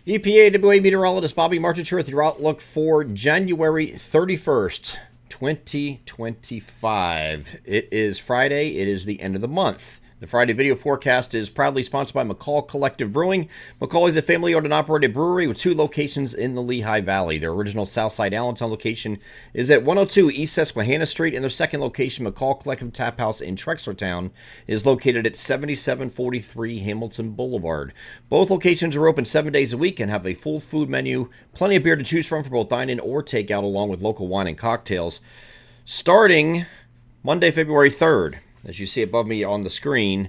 EPAWA meteorologist Bobby Martich here with your outlook for January 31st, 2025. It is Friday. It is the end of the month. The Friday video forecast is proudly sponsored by McCall Collective Brewing. McCall is a family-owned and operated brewery with 2 locations in the Lehigh Valley. Their original Southside Allentown location is at 102 East Susquehanna Street, and their second location, McCall Collective Tap House in Trexlertown, is located at 7743 Hamilton Boulevard. Both locations are open 7 days a week and have a full food menu, plenty of beer to choose from for both dine-in or takeout, along with local wine and cocktails. Starting Monday, February 3rd, as you see above me on the screen,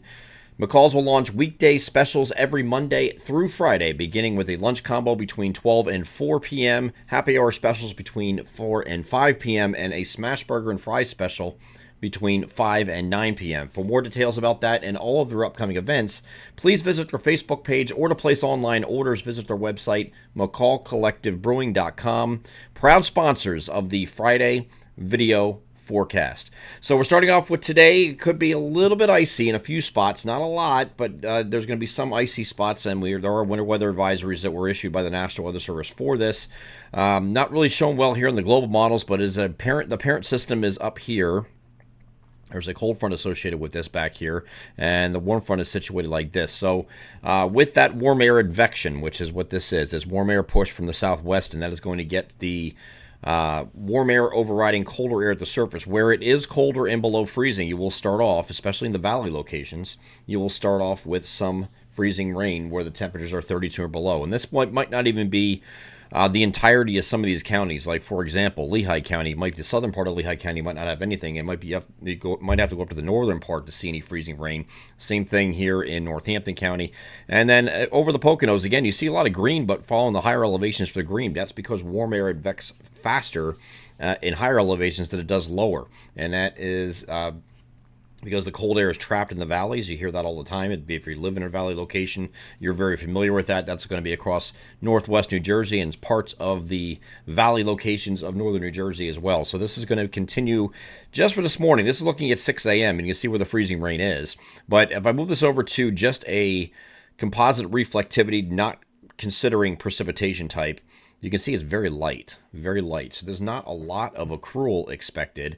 McCall's will launch weekday specials every Monday through Friday, beginning with a lunch combo between 12 and 4 p.m., happy hour specials between 4 and 5 p.m., and a smash burger and fries special between 5 and 9 p.m. For more details about that and all of their upcoming events, please visit their Facebook page, or to place online orders, visit their website, mccallcollectivebrewing.com. Proud sponsors of the Friday video forecast. So we're starting off with today. It could be a little bit icy in a few spots, not a lot, but there's going to be some icy spots, and there are winter weather advisories that were issued by the National Weather Service for this. Not really shown well here in the global models, but the parent system is up here. There's a cold front associated with this back here, and the warm front is situated like this. So with that warm air advection, which is what this is, it's warm air push from the southwest, and that is going to get the warm air overriding colder air at the surface. Where it is colder and below freezing, you will start off, especially in the valley locations, you will start off with some freezing rain where the temperatures are 32 or below. And this might not even be the entirety of some of these counties. Like, for example, Lehigh County, the southern part of Lehigh County might not have anything. It might have to go up to the northern part to see any freezing rain. Same thing here in Northampton County. And then over the Poconos, again, you see a lot of green, but following the higher elevations for the green. That's because warm air advects faster in higher elevations than it does lower. And that is because the cold air is trapped in the valleys. You hear that all the time. If you live in a valley location, you're very familiar with that. That's going to be across northwest New Jersey and parts of the valley locations of northern New Jersey as well. So this is going to continue just for this morning. This is looking at 6 a.m., and you can see where the freezing rain is. But if I move this over to just a composite reflectivity, not considering precipitation type, you can see it's very light, very light. So there's not a lot of accrual expected.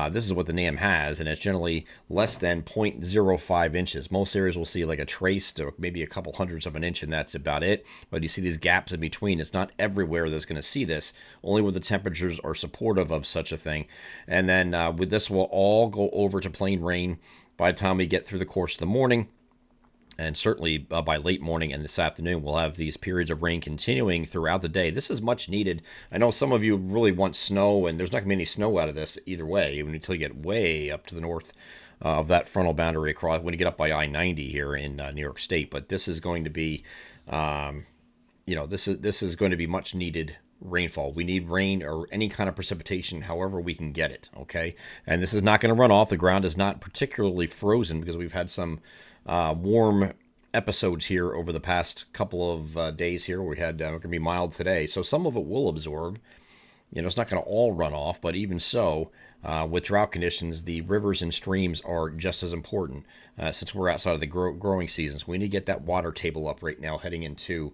This is what the NAM has, and it's generally less than 0.05 inches. Most areas will see like a trace to maybe a couple hundredths of an inch, and that's about it. But you see these gaps in between. It's not everywhere that's going to see this, only where the temperatures are supportive of such a thing. And then with this, we'll all go over to plain rain by the time we get through the course of the morning. And certainly by late morning and this afternoon, we'll have these periods of rain continuing throughout the day. This is much needed. I know some of you really want snow, and there's not going to be any snow out of this either way, even until you get way up to the north of that frontal boundary across, when you get up by I-90 here in New York State. But this is going to be, this is going to be much needed rainfall. We need rain or any kind of precipitation, however we can get it, okay? And this is not going to run off. The ground is not particularly frozen because we've had some warm episodes here over the past couple of days here. We had going to be mild today, so some of it will absorb. It's not going to all run off, but even so, with drought conditions, the rivers and streams are just as important since we're outside of the growing seasons. We need to get that water table up right now heading into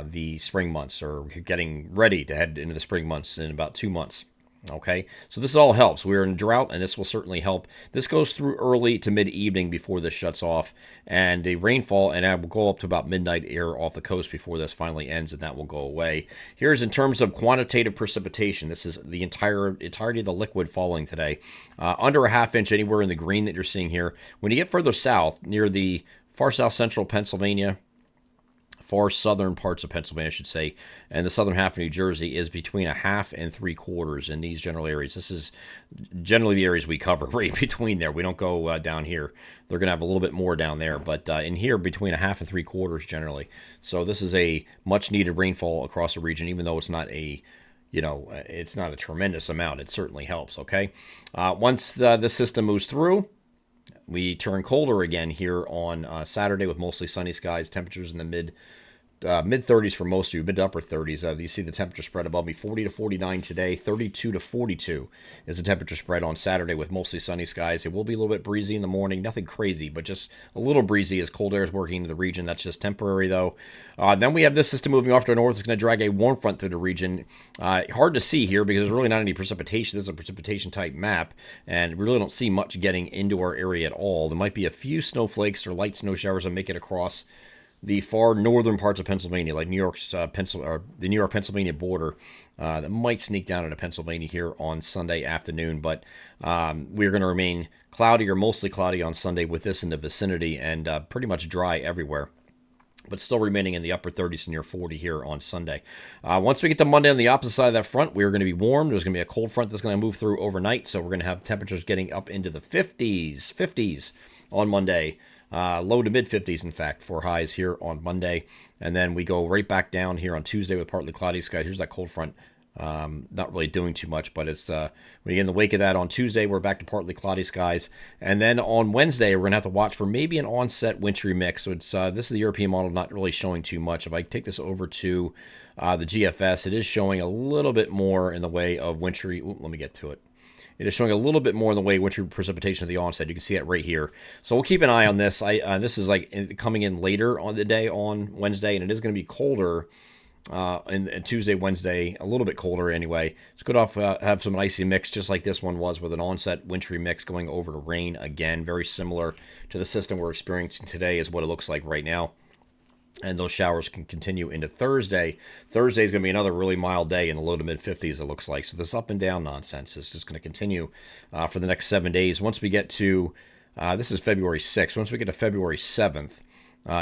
the spring months, or getting ready to head into the spring months in about 2 months. Okay, so this all helps. We're in drought, and this will certainly help. This goes through early to mid-evening before this shuts off, and the rainfall, and that will go up to about midnight air off the coast before this finally ends, and that will go away. Here's in terms of quantitative precipitation. This is the entirety of the liquid falling today. Under a half inch anywhere in the green that you're seeing here. When you get further south, near the far south central Pennsylvania, far southern parts of Pennsylvania, I should say, and the southern half of New Jersey is between a half and 3/4 in these general areas. This is generally the areas we cover, right between there. We don't go down here. They're going to have a little bit more down there, but in here, between a half and 3/4 generally. So this is a much-needed rainfall across the region, even though it's not a it's not a tremendous amount. It certainly helps, okay? Once the system moves through, we turn colder again here on Saturday with mostly sunny skies, temperatures in the mid mid-30s for most of you, mid to upper 30s. You see the temperature spread above me, 40 to 49 today, 32 to 42 is the temperature spread on Saturday with mostly sunny skies. It will be a little bit breezy in the morning, nothing crazy, but just a little breezy as cold air is working into the region. That's just temporary, though. Then we have this system moving off to the north. It's going to drag a warm front through the region. Hard to see here because there's really not any precipitation. This is a precipitation-type map, and we really don't see much getting into our area at all. There might be a few snowflakes or light snow showers that make it across the far northern parts of Pennsylvania, like New York's the New York-Pennsylvania border, that might sneak down into Pennsylvania here on Sunday afternoon. But we're going to remain cloudy or mostly cloudy on Sunday with this in the vicinity and pretty much dry everywhere, but still remaining in the upper 30s to near 40 here on Sunday. Once we get to Monday on the opposite side of that front, we're going to be warm. There's going to be a cold front that's going to move through overnight, so we're going to have temperatures getting up into the 50s on Monday. Low to mid 50s, in fact, for highs here on Monday. And then we go right back down here on Tuesday with partly cloudy skies. Here's that cold front. Not really doing too much, but it's when you get in the wake of that on Tuesday, we're back to partly cloudy skies. And then on Wednesday, we're going to have to watch for maybe an onset wintry mix. So it's this is the European model, not really showing too much. If I take this over to the GFS, it is showing a little bit more in the way of wintry. Let me get to it. It is showing a little bit more in the way of wintry precipitation at the onset. You can see it right here. So we'll keep an eye on this. This is like coming in later on the day on Wednesday, and it is going to be colder and Tuesday, Wednesday, a little bit colder anyway. It's good off have some icy mix, just like this one was, with an onset wintry mix going over to rain again. Very similar to the system we're experiencing today is what it looks like right now. And those showers can continue into Thursday. Thursday is going to be another really mild day in the low to mid 50s, it looks like. So this up and down nonsense is just going to continue for the next 7 days. Once we get to, this is February 6th. Once we get to February 7th,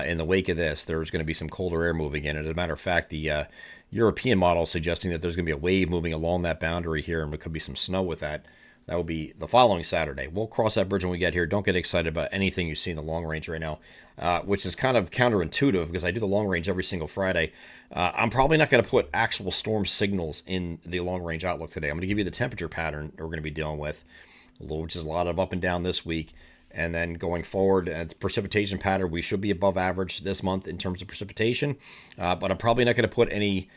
in the wake of this, there's going to be some colder air moving in. And as a matter of fact, the European model is suggesting that there's going to be a wave moving along that boundary here, and there could be some snow with that. That will be the following Saturday. We'll cross that bridge when we get here. Don't get excited about anything you see in the long range right now, which is kind of counterintuitive because I do the long range every single Friday. I'm probably not going to put actual storm signals in the long range outlook today. I'm going to give you the temperature pattern that we're going to be dealing with, which is a lot of up and down this week. And then going forward, the precipitation pattern, we should be above average this month in terms of precipitation. But I'm probably not going to put any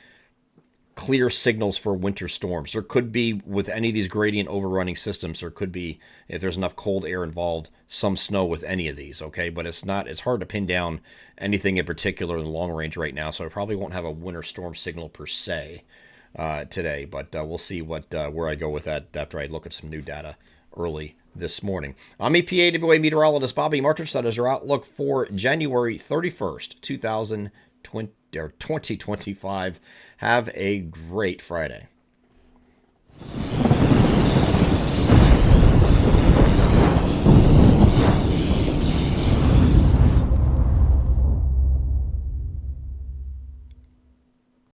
clear signals for winter storms. There could be, with any of these gradient overrunning systems, there could be, if there's enough cold air involved, some snow with any of these, okay? But it's hard to pin down anything in particular in the long range right now, so I probably won't have a winter storm signal per se today, but we'll see where I go with that after I look at some new data early this morning. I'm EPAWA meteorologist Bobby Martich. That is your outlook for January 31st, 2025. Have a great Friday.